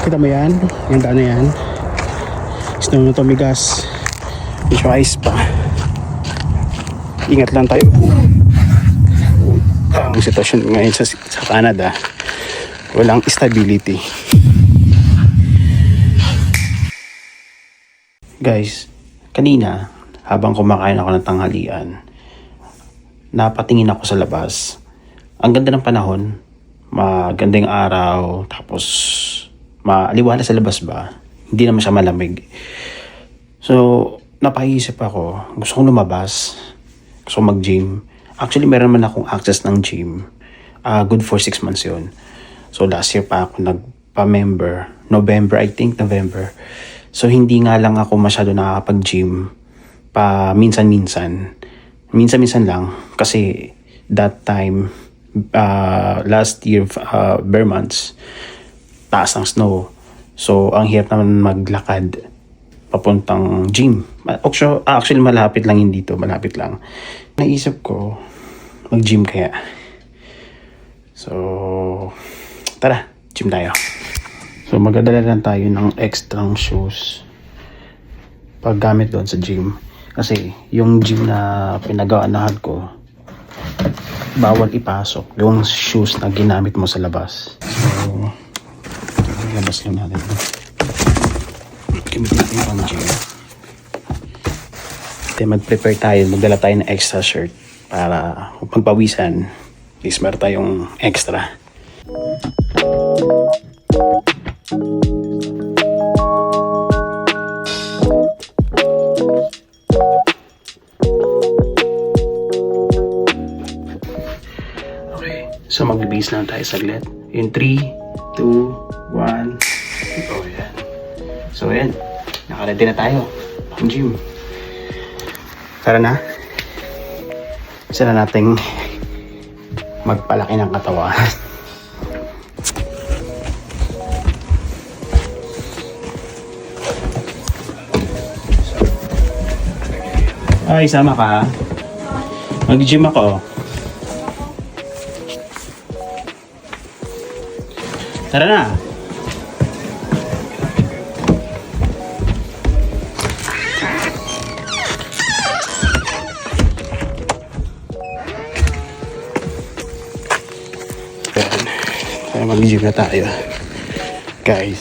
Kita mo yan? Yung daan na yan. Snow na tumigas. Medyo ice pa. Ingat lang tayo. Ang sitwasyon ngayon sa Canada, walang stability. Guys, kanina habang kumakain ako ng tanghalian, napatingin ako sa labas. Ang ganda ng panahon, magandang araw, tapos maliwanag sa labas ba? Hindi naman siya malamig. So, napaisip ako, gusto kong lumabas, gusto kong mag-gym. Actually, meron man akong access ng gym. Good for 6 months yun. So, last year pa ako nagpa-member. November, I think, November. So, hindi nga lang ako masyado nakakapag-gym pa minsan-minsan. Minsan-minsan lang. Kasi, that time, last year, bare months, taas ng snow. So, ang hirap naman maglakad papuntang gym. Actually, malapit lang yun dito. Malapit lang. Naisip ko, mag-gym kaya. So, tara, gym tayo. So, magdadala lang tayo ng extra shoes paggamit doon sa gym. Kasi, yung gym na pinag-aanahan ko, bawal ipasok yung shoes na ginamit mo sa labas. So, labas lang natin. Gamit natin pang gym. Then mag-prepare tayo, magdala tayo ng extra shirt para pagpawisan, is meron tayong extra. Okay, so mag-base lang tayo saglit. In 3, 2, 1, oh yan. So yan, nakaready na tayo pang gym. Tara na. Isa na nating magpalaki ng katawan. Ay, sama ka. Mag-gym ako. Tara na. Kaya mag-gym na tayo, guys.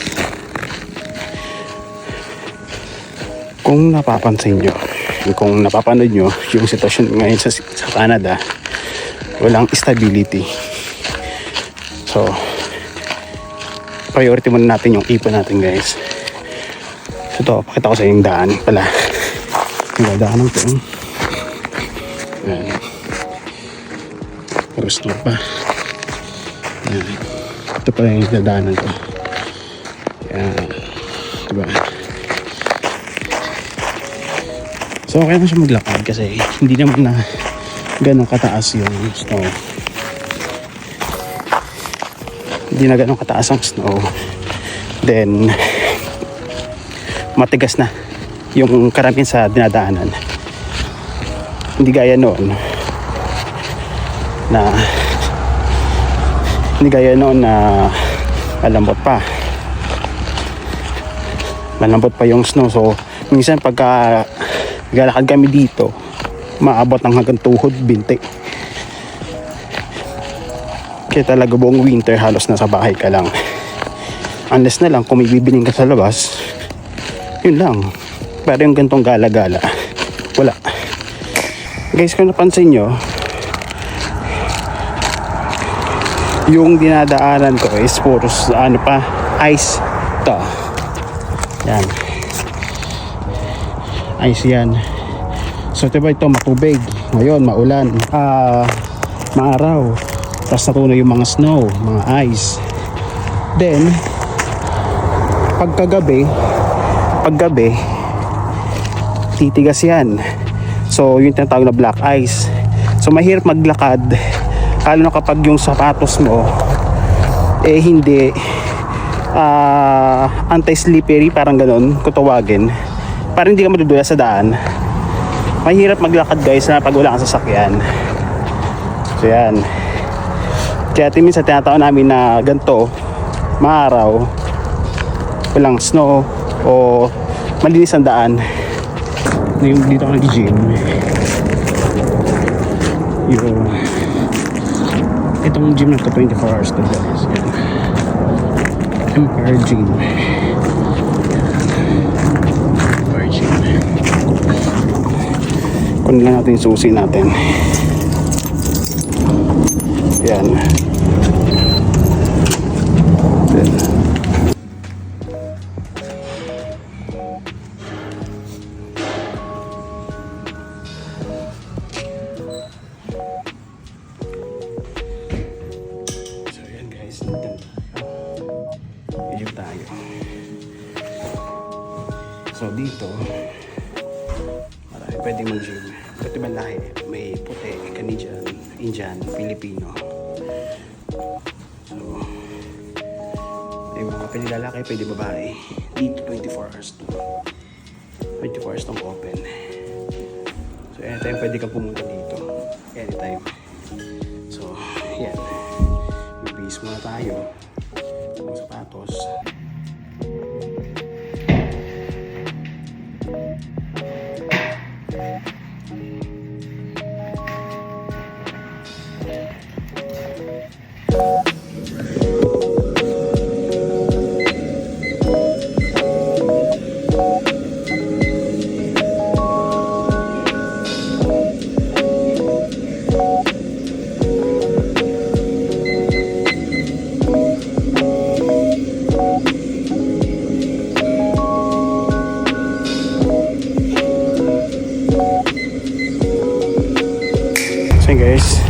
Kung napapansin nyo, kung napapanood nyo yung sitwasyon ngayon sa Canada, walang stability. So, priority muna natin yung ipon natin, guys. So, ito, pakita ko sa yung daan pala. Yung daan ng ito. Ayan. Puro snow pa. Ayan. Ito pa yung dadaanan ko. Yan. Diba? So, okay na siya maglakad kasi hindi naman na ganun kataas yung snow. Hindi na ganun kataas ang snow. Then, matigas na yung karamihan sa dinadaanan. Hindi gaya noon na malambot pa yung snow. So minsan pagka galakad kami dito, maabot ng hanggang tuhod, binti. Kaya talaga buong winter halos nasa bahay ka lang, unless na lang kung may bibiling ka sa labas, yun lang. Pero yung gantong gala-gala, wala. Guys, kung napansin nyo, yung dinadaanan ko is puro ice. Ito. Yan. Ice yan. So diba ito matubig. Ngayon maulan. Maaraw. Tapos natunaw yung mga snow, mga ice. Then paggabi titigas yan. So yung tinatawag na black ice. So mahirap maglakad, lalo na kapag yung sapatos mo hindi anti-slippery, parang ganun kung tawagin, parang hindi ka madudula sa daan. Mahirap maglakad, guys, na pag wala kang sasakyan. So yan, kaya minsan tinatawag namin na ganito maaraw, walang snow o malinis ang daan. Dito ako nag-gym. Itong gym na to 24 hours to guys. Yan. Empire Gym. Empire Gym. Kunin lang natin yung susi natin. Yan. Yan. So yan guys, nandun tayo. So dito marami pwedeng mag-gym. Ito ibang lahi. May puti, Canadian, Indian, Filipino. So yung mga pwede lalaki, pwede babae. Dito 24 hours to 24 hours tong open. So anytime pwede ka pumunta dito. Anytime. So yan. Bibis muna tayo. Mga sapatos. So yun guys,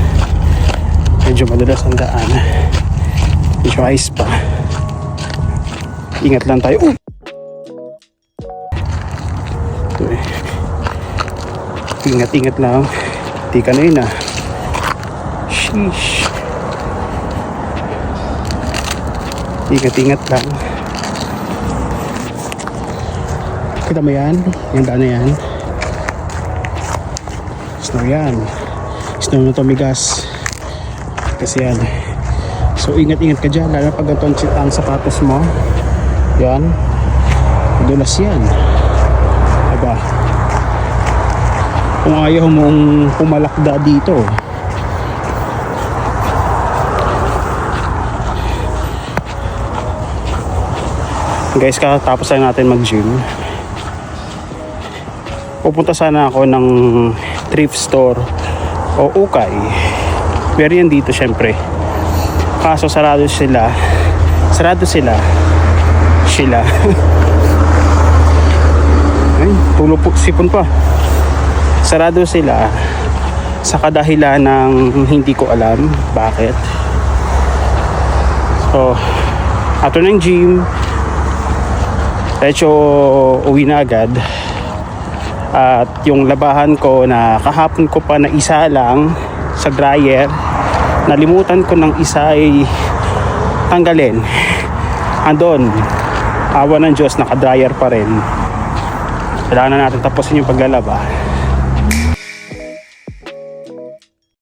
medyo madulas ang daan, medyo ice pa, ingat lang tayo. Ingat lang, di ka na yun ah. Sheesh. Ingat lang. Kita mo yan, yung daan na yan, snow yan. Snow na tumigas kasi yan. So ingat ka dyan, lalo pag ang sapatos mo yan, dulas yan, diba? Kung ayaw mong pumalakda dito, guys, kakatapos lang natin mag gym. Pupunta sana ako ng thrift store o ukay. Pero yan dito syempre. Kaso sarado sila. Ay, tulog po, sipon pa. Sarado sila sa kadahilan ng hindi ko alam bakit. So, after ng gym, medyo uwi na agad. At yung labahan ko na kahapon ko pa na isa lang sa dryer, nalimutan ko ng isa ay tanggalin. Andon, awa ng Diyos, naka-dryer pa rin. Kailangan na natin tapusin yung paglalaba.